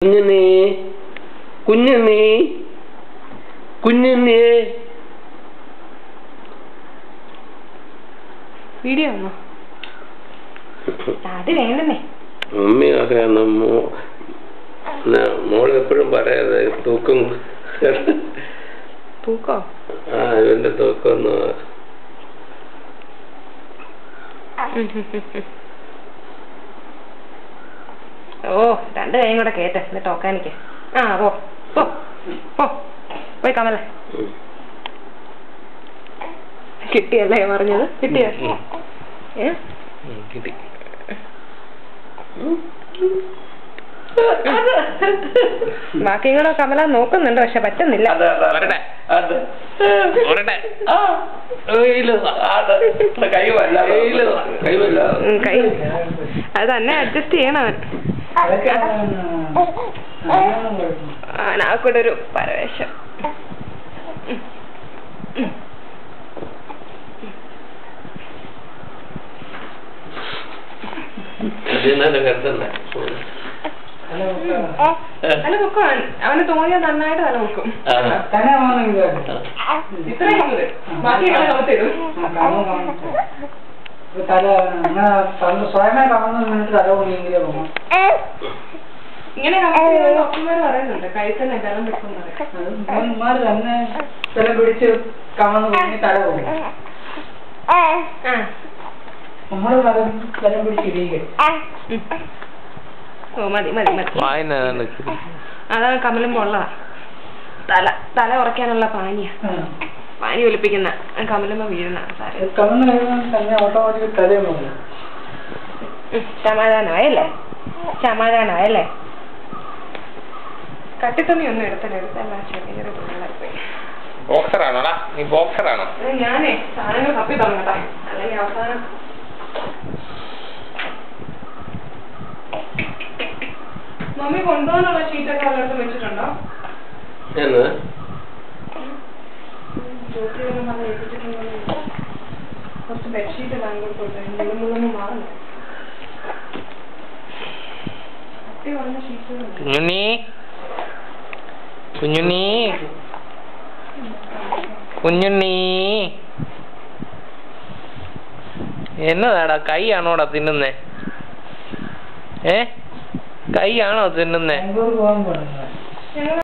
Kunjunni Kunjunni Kunjunni video ആണോ? അത് വേണ്ടേ മമ്മിയൊക്കെ മോള് എപ്പോഴും പറയാതെ തൂക്കം തൂക്കോ? ഇവന്റെ തൂക്കം ഓ രണ്ട് കൈയും കൂടെ കേട്ടെ എന്നിട്ട് നോക്കാനിക്ക്. പോ പോ പോ പോയി കമലേ. കിട്ടിയല്ലേ പറഞ്ഞത്? കിട്ടിയോ? കിട്ടി. ബാക്കിയും കൂടെ കമല നോക്കുന്നുണ്ട്, പക്ഷെ പറ്റുന്നില്ല. അത് തന്നെ അഡ്ജസ്റ്റ് ചെയ്യണം. അവനാക്കൂടെ ഒരു പരവേശം. തല പൊക്കും അവന് തോന്നിയാ നന്നായിട്ട് തല പൊക്കും. ഇത്രയും ബാക്കിയൊക്കെ കമത്തിടും. ഇങ്ങനെ ഡോക്ടർമാര് പറയുന്നുണ്ട് കഴുത്തന്നെ ജലം പിടിക്കുന്നത് തന്നെ ജലം പിടിച്ച് കമന്ന് തല പോകും. നമ്മള് ജലം പിടിച്ചിരിക്കും. ഓ മതി മതി മതി. അതാണ് കമലും പൊള്ളതാ. തല ഉറക്കാനുള്ള പാനിയാ. പാനി ഒലിപ്പിക്കുന്ന കമലുമ്പോ വീഴുന്ന. സമാധാനമായല്ലേ? സമാധാനമായല്ലേ? കട്ടിത്തുണി ഒന്നും എടുത്തല്ല. ബോക്സറാണോടാ? നീ ബോക്സറാണോ? ഞാനേ സാധനങ്ങൾ തപ്പി തുടങ്ങട്ടെ, അല്ലെങ്കിൽ അവസാനം മമ്മി കൊണ്ടുപോകാനുള്ള ഷീറ്റൊക്കെ അവരുടെ വെച്ചിട്ടുണ്ടോ? കുറച്ച് ബെഡ്ഷീറ്റ് ബാംഗ്ലൂർ മുഴുവൻ മാറുന്നു. കുഞ്ഞുണ്ണി കുഞ്ഞുണ്ണി കുഞ്ഞുണ്ണി എന്നതാടാ? കൈയാണോടാ തിന്നുന്നേ? കൈയാണോ തിന്നുന്നേ?